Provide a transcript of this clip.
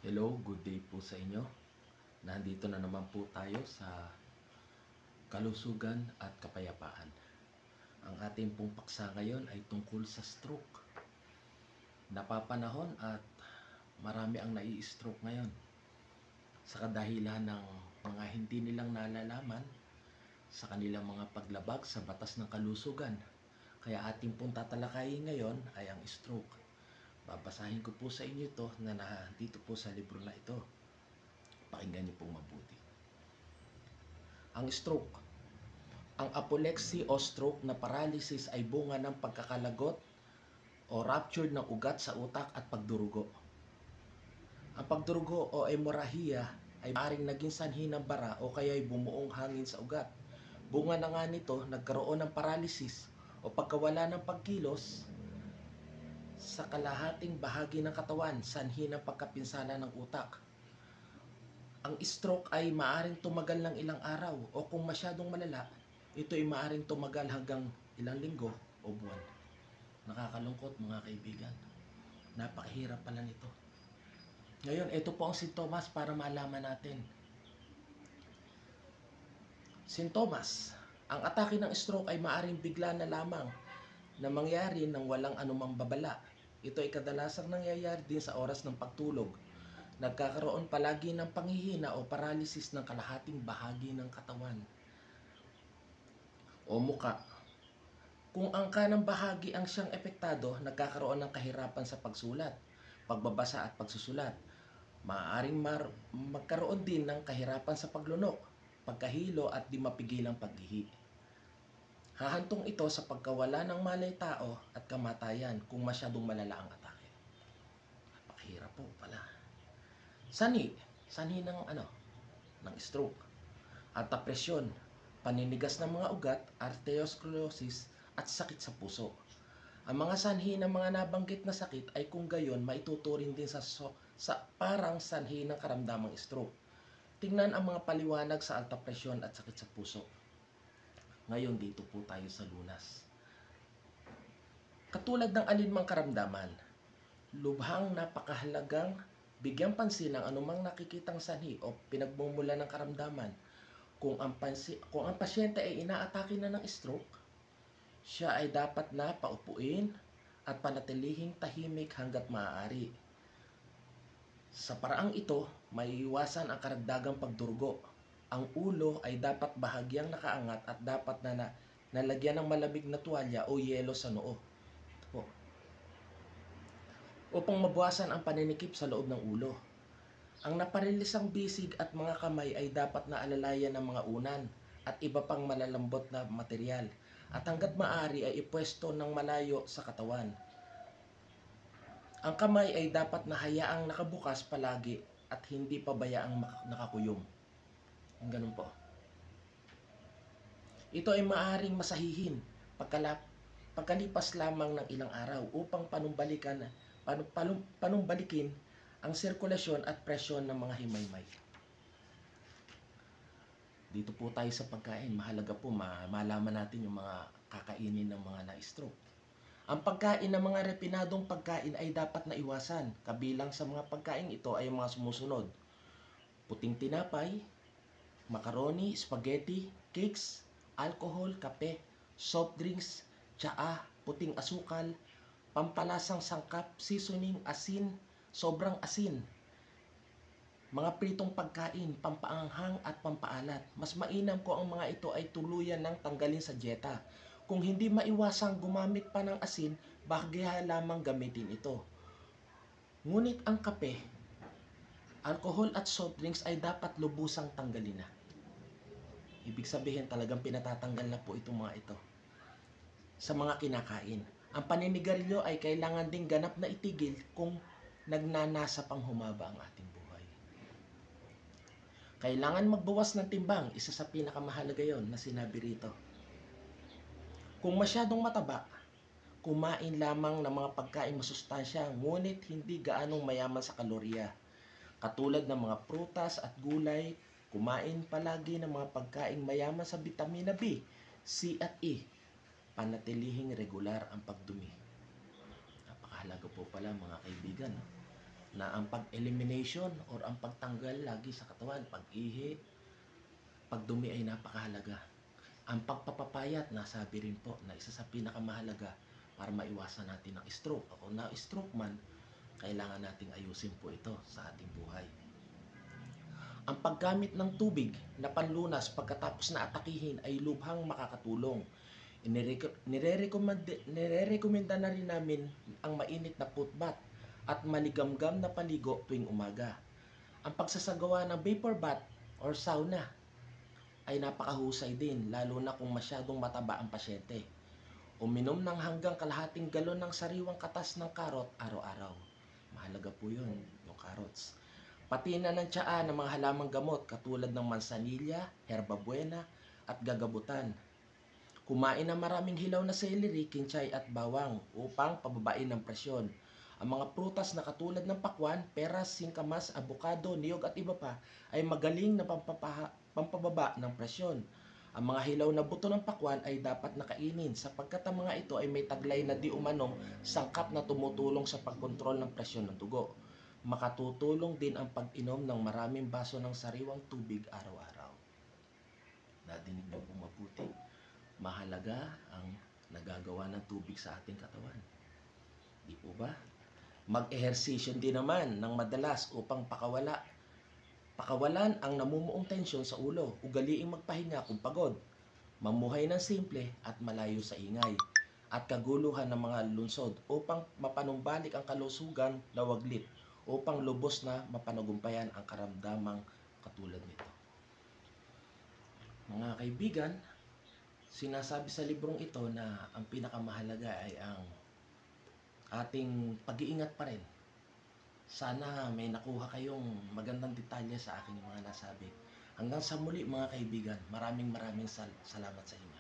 Hello, good day po sa inyo. Nandito na naman po tayo sa kalusugan at kapayapaan. Ang ating pong paksa ngayon ay tungkol sa stroke. Napapanahon at marami ang nai-stroke ngayon sa kadahilan ng mga hindi nilang nalalaman sa kanilang mga paglabag sa batas ng kalusugan. Kaya ating pong tatalakayin ngayon ay ang stroke. Babasahin ko po sa inyo ito na dito po sa libro na ito. Pakinggan niyo pong mabuti. Ang stroke. Ang apoplexy o stroke na paralysis ay bunga ng pagkakalagot o rupture ng ugat sa utak at pagdurugo. Ang pagdurugo o hemorrhagia ay maaaring naging sanhi ng bara o kaya'y bumuong hangin sa ugat. Bunga na nga nito, nagkaroon ng paralysis o pagkawala ng pagkilos sa kalahating bahagi ng katawan, sanhi ng pagkapinsala ng utak. Ang stroke ay maaaring tumagal ng ilang araw o kung masyadong malala, ito ay maaaring tumagal hanggang ilang linggo o buwan. Nakakalungkot mga kaibigan. Napakahirap pala nito. Ngayon, ito po ang sintomas para malaman natin. Sintomas. Ang atake ng stroke ay maaaring bigla na lamang na mangyari nang walang anumang babala. Ito ay kadalasang nangyayari din sa oras ng pagtulog. Nagkakaroon palagi ng panghihina o paralysis ng kalahating bahagi ng katawan o muka. Kung ang kanang bahagi ang siyang epektado, nagkakaroon ng kahirapan sa pagsulat, pagbabasa at pagsusulat. Maaaring magkaroon din ng kahirapan sa paglunok, pagkahilo at di mapigilang paghihi. Hahantong ito sa pagkawala ng malay tao at kamatayan kung masyadong malala ang atake. Napakahirap po pala. Sanhi ng stroke. Alta presyon, paninigas ng mga ugat, arteriosclerosis at sakit sa puso. Ang mga sanhi ng mga nabanggit na sakit ay kung gayon maituturing din sa parang sanhi ng karamdamang stroke. Tingnan ang mga paliwanag sa alta presyon at sakit sa puso. Ngayon, dito po tayo sa lunas. Katulad ng alinmang karamdaman, lubhang napakahalagang bigyang pansin ang anumang nakikitang sanhi o pinagmumula ng karamdaman. Kung ang pasyente ay inaatake na ng stroke, siya ay dapat na paupuin at panatilihing tahimik hanggat maaari. Sa paraang ito, maiiwasan ang karagdagang pagdurugo. Ang ulo ay dapat bahagyang nakaangat at dapat na nalagyan ng malamig na tuwalya o yelo sa noo. Upang mabawasan ang paninikip sa loob ng ulo. Ang naparilisang bisig at mga kamay ay dapat na alalayan ng mga unan at iba pang malalambot na material at hanggat maaari ay ipwesto ng malayo sa katawan. Ang kamay ay dapat na hayaang nakabukas palagi at hindi pabayaang nakakuyom. Ang ganun po. Ito ay maaaring masahihin pagkalipas lamang ng ilang araw upang panumbalikin ang sirkulasyon at presyon ng mga himaymay. Dito po tayo sa pagkain. Mahalaga po malaman natin yung mga kakainin ng mga na-stroke. Ang pagkain ng mga refinadong pagkain ay dapat na iwasan. Kabilang sa mga pagkain ito ay mga sumusunod: puting tinapay, macaroni, spaghetti, cakes, alcohol, kape, soft drinks, tsaa, puting asukal, pampalasang sangkap, seasoning, asin, sobrang asin, mga pritong pagkain, pampaanghang at pampaalat. Mas mainam ko ang mga ito ay tuluyan ng tanggalin sa dieta. Kung hindi maiwasang gumamit pa ng asin, bahagya lamang gamitin ito. Ngunit ang kape, alcohol at soft drinks ay dapat lubusang tanggalin na. Ibig sabihin talagang pinatatanggal na po itong mga ito sa mga kinakain. Ang paninigarilyo ay kailangan ding ganap na itigil kung nagnanasa pang humaba ang ating buhay. Kailangan magbawas ng timbang, isa sa pinakamahalaga yon na sinabi rito. Kung masyadong mataba, kumain lamang ng mga pagkain masustansya ngunit hindi gaanong mayaman sa kalorya. Katulad ng mga prutas at gulay, kumain palagi ng mga pagkaing mayaman sa vitamina B, C at E. Panatilihing regular ang pagdumi. Napakahalaga po pala mga kaibigan. na ang pag-elimination or ang pagtanggal lagi sa katawan, pag-ihi, pagdumi ay napakahalaga. Ang pagpapapayat, nasabi rin po na isa sa pinakamahalaga para maiwasan natin ang stroke. Ako na-stroke man, kailangan nating ayusin po ito sa ating buhay. Ang paggamit ng tubig na panlunas pagkatapos na atakihin ay lubhang makakatulong. Nirerekomenda na rin namin ang mainit na footbath at maligamgam na paligo tuwing umaga. Ang pagsasagawa ng vapor bath or sauna ay napakahusay din, lalo na kung masyadong mataba ang pasyente. Uminom ng hanggang kalahating galon ng sariwang katas ng karot araw-araw. Mahalaga po yun, yung carrots. Pati na ng tsaa ng mga halamang gamot katulad ng mansanilla, herbabuena at gagabutan. Kumain ng maraming hilaw na celery, kinchay at bawang upang pababain ang presyon. Ang mga prutas na katulad ng pakwan, peras, singkamas, abukado, niyog at iba pa ay magaling na pampababa ng presyon. Ang mga hilaw na buto ng pakwan ay dapat nakainin sapagkat ang mga ito ay may taglay na di umanong sangkap na tumutulong sa pagkontrol ng presyon ng dugo. Makatutulong din ang pag-inom ng maraming baso ng sariwang tubig araw-araw. Nadinig niyo po mabuti. Mahalaga ang nagagawa ng tubig sa ating katawan. Di po ba? Mag-ehersisyo din naman ng madalas upang pakawalan ang namumuong tensyon sa ulo. Ugaliing magpahinga kung pagod. Mamuhay ng simple at malayo sa ingay at kaguluhan ng mga lungsod upang mapanumbalik ang kalusugan na waglit, upang lubos na mapanagumpayan ang karamdamang katulad nito. Mga kaibigan, sinasabi sa librong ito na ang pinakamahalaga ay ang ating pag-iingat pa rin. Sana may nakuha kayong magandang detalye sa aking mga nasabi. Hanggang sa muli mga kaibigan, maraming salamat sa inyo.